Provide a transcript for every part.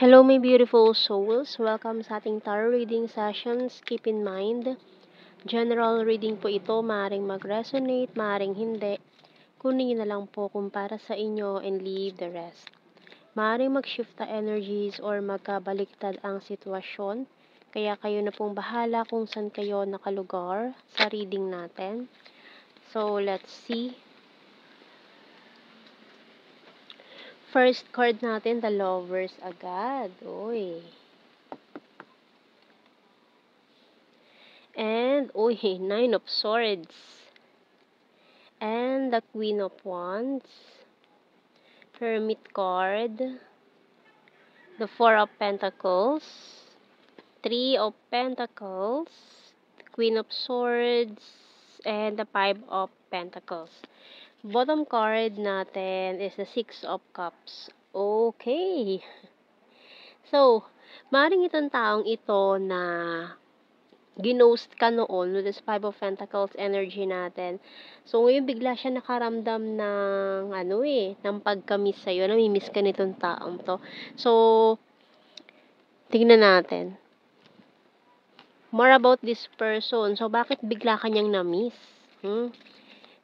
Hello, my beautiful souls. Welcome sa ating tarot reading sessions. Keep in mind, general reading po ito. Maaring mag-resonate, maaring hindi. Kunin niyo na lang po kung para sa inyo and leave the rest. Maaring mag-shift na energies or magkabaliktad ang sitwasyon. Kaya kayo na pong bahala kung saan kayo nakalugar sa reading natin. So, let's see. First card natin, the Lovers agad. Uy. And, Nine of Swords. And the Queen of Wands. Hermit card. The Four of Pentacles. Three of Pentacles. The Queen of Swords. And the Five of Pentacles. Bottom card natin is the Six of Cups. Okay. So, maaaring itong taong ito na ginost ka noon with this Five of Pentacles energy natin. So, ngayon bigla siya nakaramdam ng, ng pagka-miss sa'yo. Namimiss ka nitong taong to. So, tingnan natin. More about this person. So, bakit bigla kanyang na-miss?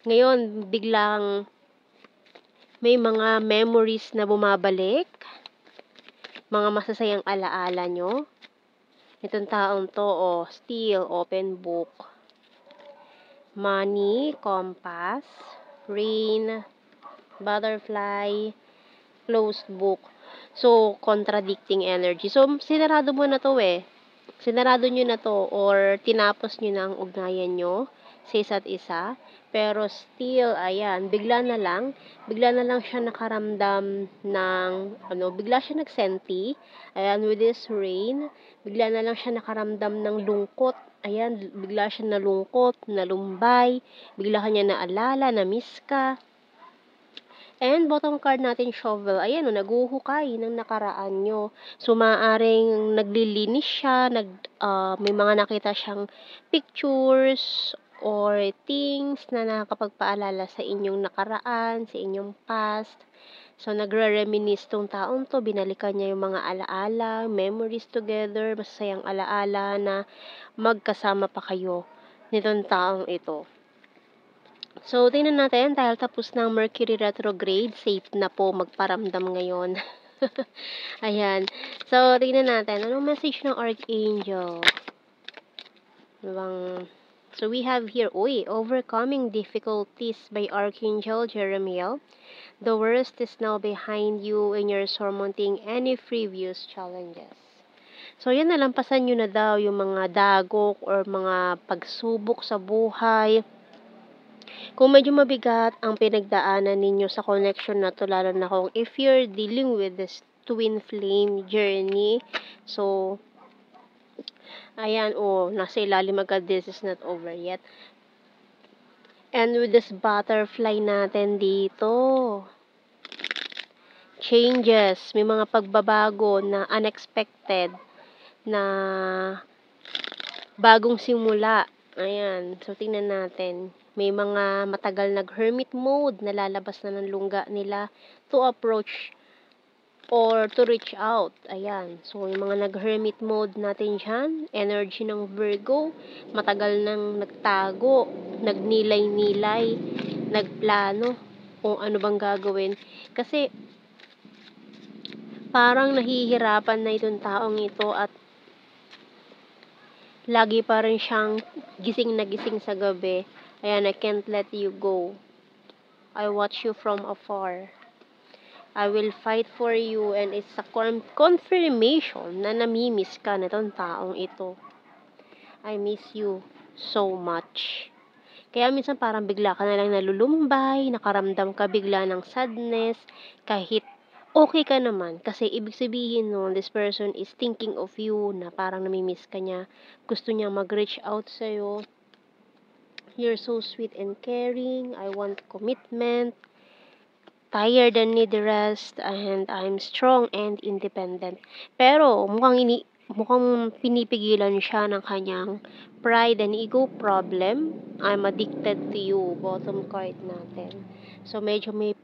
Ngayon, biglang may mga memories na bumabalik. Mga masasayang alaala nyo. Itong taong to, Steel, Open Book. Money, Compass, Rain, Butterfly, Closed Book. So, contradicting energy. So, sinarado mo na to Sinarado nyo na to or tinapos nyo na ang ugnayan nyo sa isa't isa. Pero still, ayan, bigla na lang siya nakaramdam ng, bigla siya nagsenti. Ayan, with this Rain, bigla na lang siya nakaramdam ng lungkot. Ayan, bigla siya nalungkot, nalumbay, bigla kanya naalala, na-miss ka. And bottom card natin, Shovel. Ayan, naguhukay ng nakaraan nyo. So, maaaring naglilinis siya, may mga nakita siyang pictures or things na nakakapagpaalala sa inyong nakaraan, sa inyong past. So, nagre-reminisce tong taong to, binalikan niya yung mga alaala, memories together, masayang alaala na magkasama pa kayo nitong taong ito. So, tingnan natin, dahil tapos ng Mercury retrograde, safe na po magparamdam ngayon. Ayan. So, tingnan natin, anong message ng Archangel? So, we have here, overcoming difficulties by Archangel Jeremiel. The worst is now behind you and you're surmounting any previous challenges. So, yan, nalampasan nyo na daw yung mga dagok or mga pagsubok sa buhay. Kung medyo mabigat ang pinagdaanan ninyo sa connection na to, lalo na kung if you're dealing with this twin flame journey, so, ayan, nasa ilalim agad, this is not over yet. And with this butterfly natin dito, changes, may mga pagbabago na unexpected, na bagong simula. Ayan, so tingnan natin. May mga matagal nag-hermit mode, nalalabas na ng lungga nila to approach or to reach out. Ayan, so yung mga nag-hermit mode natin dyan, energy ng Virgo, matagal nang nagtago, nagnilay-nilay, nagplano kung ano bang gagawin. Kasi parang nahihirapan na itong taong ito at lagi pa rin siyang gising na gising sa gabi. Ayan, I can't let you go. I watch you from afar. I will fight for you, and it's a confirmation na namimiss ka na itong taong ito. I miss you so much. Kaya minsan parang bigla ka na lang nalulumbay, nakaramdam ka bigla ng sadness, kahit okay ka naman. Kasi ibig sabihin nun, this person is thinking of you, na parang namimiss ka niya. Gusto niya mag-reach out sa'yo. You're so sweet and caring. I want commitment. Tired and need rest. And I'm strong and independent. Pero mukhang pinipigilan siya ng kanyang pride and ego problem. I'm addicted to you. Bottom card natin. So, medyo may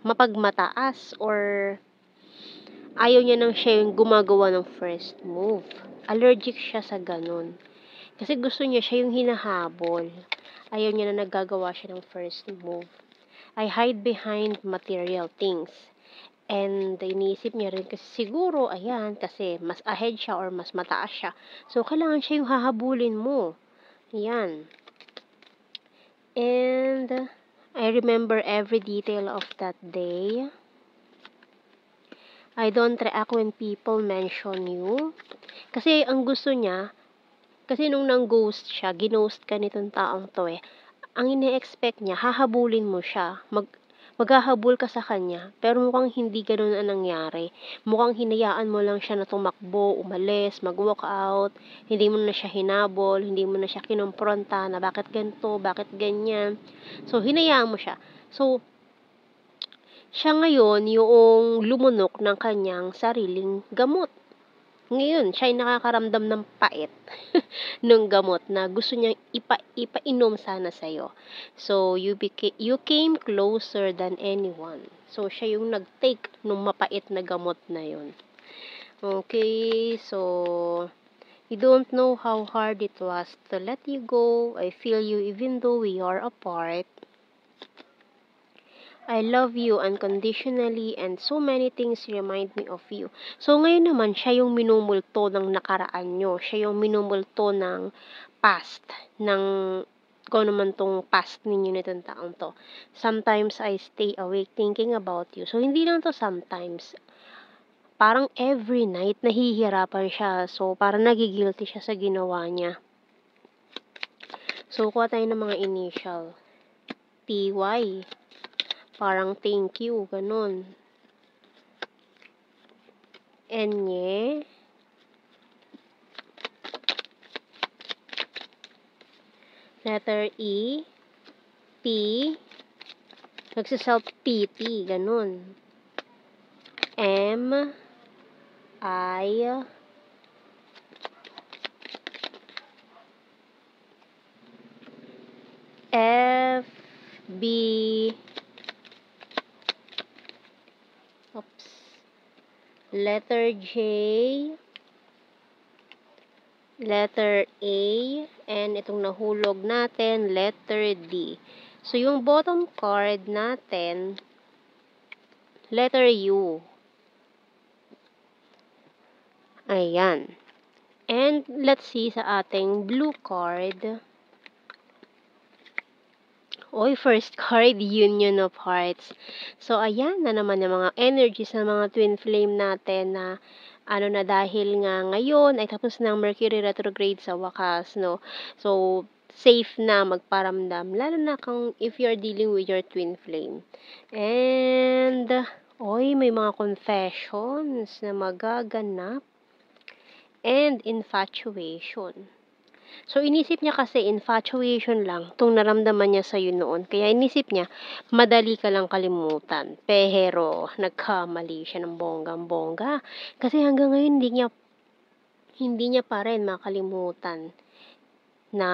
mapagmataas or Ayaw niya nang siya yung gumagawa ng first move. Allergic siya sa ganun. Kasi gusto niya siya yung hinahabol. Ayaw niya na naggagawa siya ng first move. I hide behind material things. And iniisip niya rin kasi siguro, ayan, kasi mas ahead siya or mas mataas siya. So, kailangan siya yung hahabulin mo. Ayan. And I remember every detail of that day. I don't react when people mention you. Kasi ang gusto niya, kasi nung nang-ghost siya, ginost ka nitong taong to eh. Ang ine-expect niya, hahabulin mo siya. Maghahabol ka sa kanya. Pero mukhang hindi ganun ang nangyari. Mukhang hinayaan mo lang siya na tumakbo, umalis, mag-walk out. Hindi mo na siya hinabol, hindi mo na siya kinompronta na bakit ganito, bakit ganyan. So, hinayaan mo siya. So, siya ngayon yung lumunok ng kanyang sariling gamot. Ngayon, siya ay nakakaramdam ng pait ng gamot na gusto niyang ipainom sana sa'yo. So, you came closer than anyone. So, siya yung nag-take ng mapait na gamot na yun. Okay, so, you don't know how hard it was to let you go. I feel you even though we are apart. I love you unconditionally and so many things remind me of you. So, ngayon naman, siya yung minumulto ng nakaraan nyo. Siya yung minumulto ng past, ng kung naman tong past ninyo nitong taong to. Sometimes I stay awake thinking about you. So, hindi lang to sometimes. Parang every night, nahihirapan siya. So, parang nagigilty siya sa ginawa niya. So, kuha tayo ng mga initial. TY. Parang thank you, ganun. Enye. Letter E. P. Nagsiself-pity, ganun. M. I. F. B. Oops. Letter J. Letter A. And itong nahulog natin, letter D. So, yung bottom card natin, letter U. Ayan. And let's see sa ating blue card. Oy, first card, Union of Hearts. So, ayan na naman yung mga energies ng mga twin flame natin na ano na dahil nga ngayon ay tapos ng Mercury retrograde sa wakas, no? So, safe na magparamdam, lalo na kung if you're dealing with your twin flame. And, oy, may mga confessions na magaganap. And infatuation. So, inisip niya kasi infatuation lang itong naramdaman niya sa'yo noon. Kaya inisip niya, madali ka lang kalimutan. Pero, nagkamali siya ng bonggang-bongga. Kasi hanggang ngayon, hindi niya pa rin makalimutan na,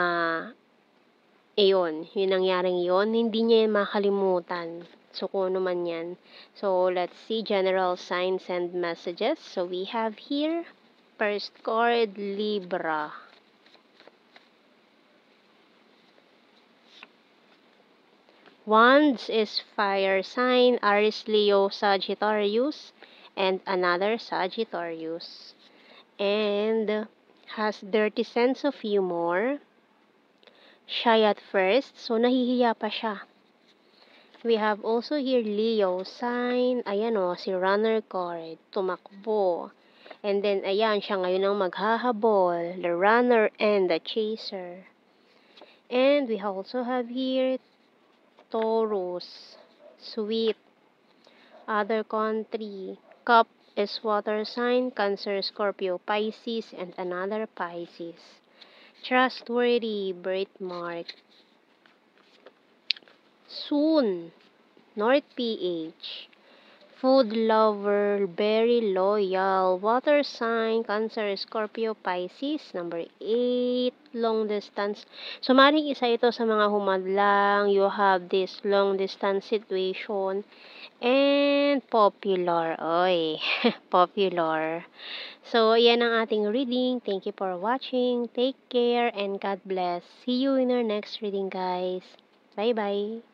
yun nangyaring yun. Hindi niya makalimutan. So, kung ano man yan. So, let's see general signs and messages. So, we have here, first card, Libra. Wands is fire sign, Aries, Leo, Sagittarius, and another Sagittarius. And has dirty sense of humor. Shy at first, so nahihiya pa siya. We have also here Leo sign. Ayan o, si runner card. Tumakbo. And then, ayan, siya ngayon ang maghahabol. The runner and the chaser. And we also have here Taurus, sweet, other country, Cup is water sign, Cancer, Scorpio, Pisces, and another Pisces. Trustworthy, birthmark. Soon, North PH. food lover, very loyal, water sign, Cancer, Scorpio, Pisces. Number 8, long distance. So, maring isa ito sa mga humadlang. You have this long distance situation. And popular. Oy, popular. So, yan ang ating reading. Thank you for watching. Take care and God bless. See you in our next reading, guys. Bye-bye.